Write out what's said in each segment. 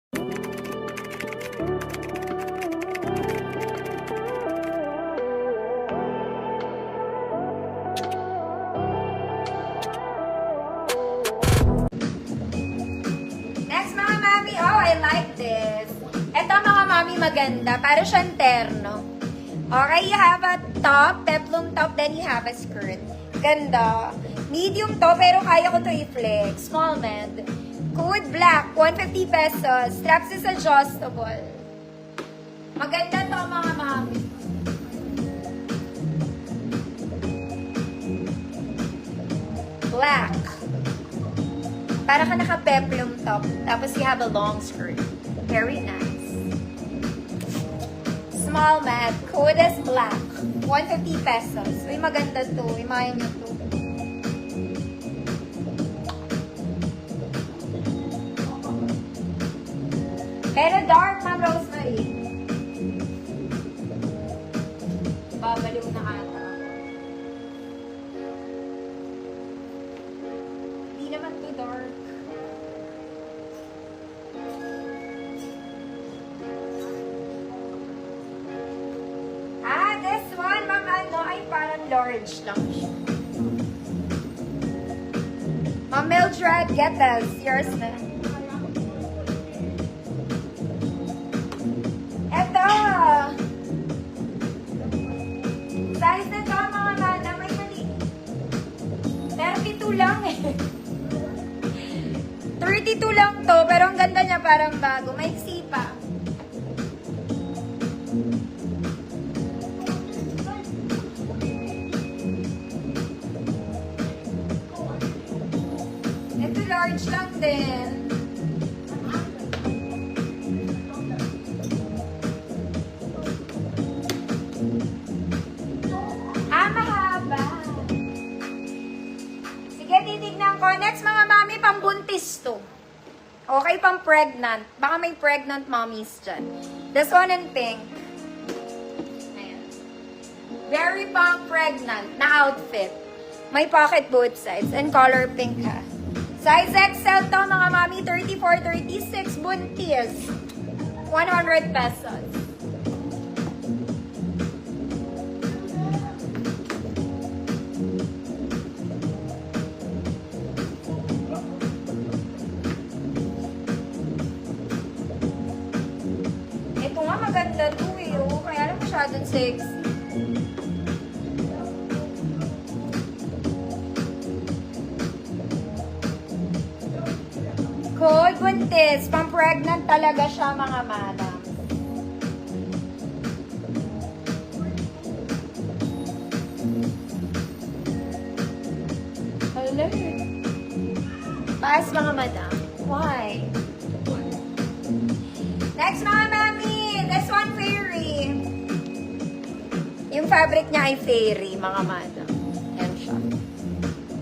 Next mga mami, oh, I like this. Ito mga mami maganda, para siyang terno. Okay, you have a top, peplum top, then you have a skirt. Ganda. Medium to, pero kaya ko to i-flex. Small med. Code black, 150 pesos. Straps is adjustable. Maganda to mga mami. Black. Para ka naka-peplum top. Tapos you have a long skirt. Very nice. Small mat. Code is black. 150 pesos. Uy, maganda to. Imayin nyo to. Pero dark, Ma'am Rosemary. Babaliw na ata. Hindi naman to dark. This one, Ma'am, ano, ay parang large lang siya. Ma'am Mildred, get this. Yours na. Eto! Size na ito, mga nana, may mali. 32 lang eh. 32 lang to, pero ang ganda niya parang bago. May pa. Ito large lang din. Mahaba. Sige, titignan ko. Next mga mami, pambuntis to. Okay, pang pregnant. Baka may pregnant mommies dyan. This one in pink. Ayan. Very pang pregnant na outfit. May pocket both sides and color pink ha. Size XL to mga mami, 34-36 buntis. 100 pesos. Ito nga maganda to eh. Oh. Kaya lang masyadong sexy. Code buntis. Pang-pregnant talaga siya, mga madam. Hello. Pass, mga madam. Why? Next, mga mami. This one, fairy. Yung fabric niya ay fairy, mga madam. Yan siya.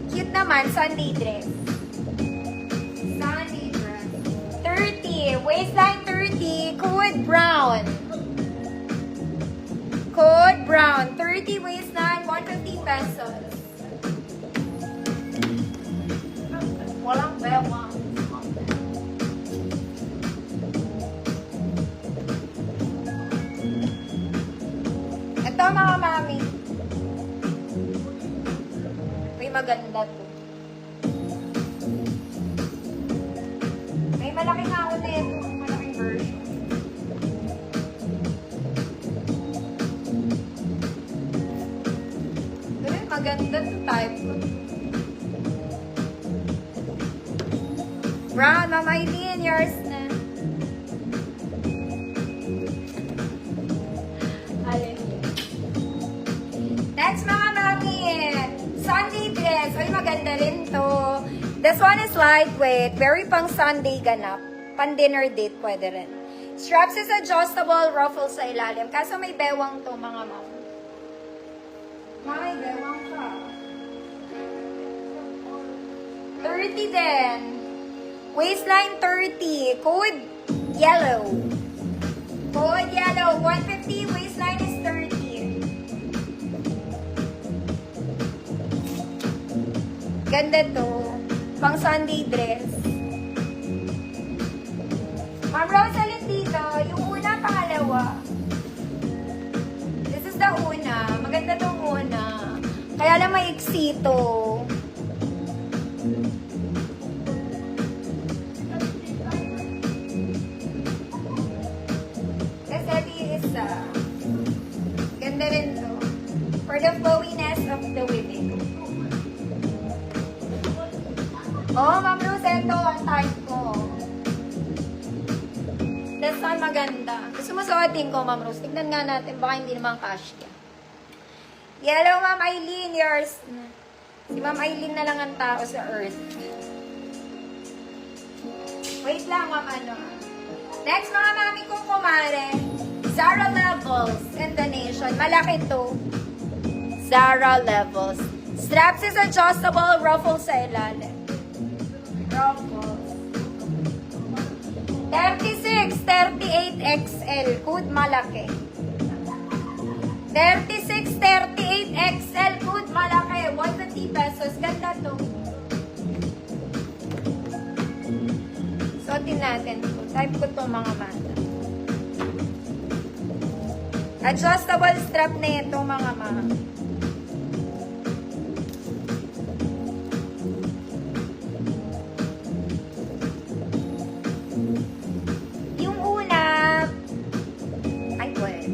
Cute naman, Sunday dress. Waistline 30, code brown. Code brown, 30 waistline, 150 pesos. Walang bewang. Ito mga mami. May maganda to. May malaki nga ako na ito. Malaking version. Pero maganda to type. Brown, Mama Eileen, yours na. Next mga mami. Sunday dress. Ay, maganda rin to. This one is lightweight. Very pang Sunday ganap. Pan dinner date pwede rin. Straps is adjustable. Ruffles sa ilalim. Kaso may bewang to mga ma'am. May bewang ka. 30 din. Waistline 30. Code yellow. Code yellow. 150. Waistline is 30. Ganda to. Pang Sunday dress. Ma'am Pixito. Kasi ito yung isa. Ganda rin to. For the flowiness of the wedding. Oh, Ma'am Rose, ito ang type ko. That's all maganda. Gusto mo suotin ko, Ma'am Rose? Tignan nga natin, baka hindi naman kasya. Yellow, Ma'am Eileen, yours. Si Ma'am Eileen na lang ang tao sa earth. Wait lang, Ma'am, ano. Next, mga mami kong kumare. Zara Levels in the nation. Malaki to. Zara Levels. Straps is adjustable, ruffles sa ilalim. Ruffles. 36, 38 XL. Hood malaki. 36, 38 XL. Hood malaki. 150 pesos. Ganda to. Suotin natin to. Type ko to mga mata. Adjustable strap na ito mga mama. Yung una, ay well.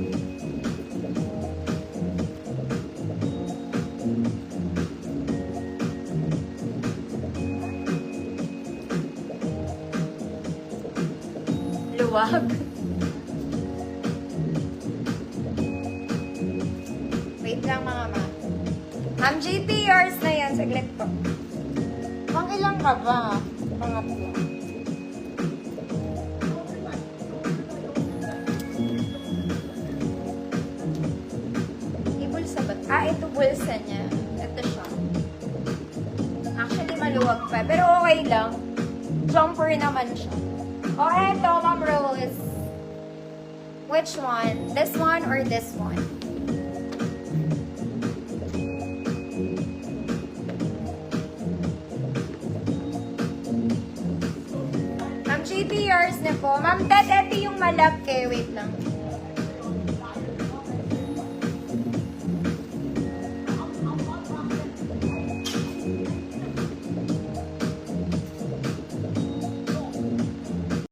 Luwag. Wait lang mga ma. Ma'am JP, yours na yan. Saglit po. Pang ilang ka ba? Pangatlo. Bulsa ba? Ah, ito bulsa niya. Ito siya. Actually, maluwag pa. Pero okay lang. Jumper naman siya. O, eto, Ma'am Rose. Which one? This one or this one? Ma'am JP, yours na po. Ma'am Ted, ito yung malaki. Wait lang.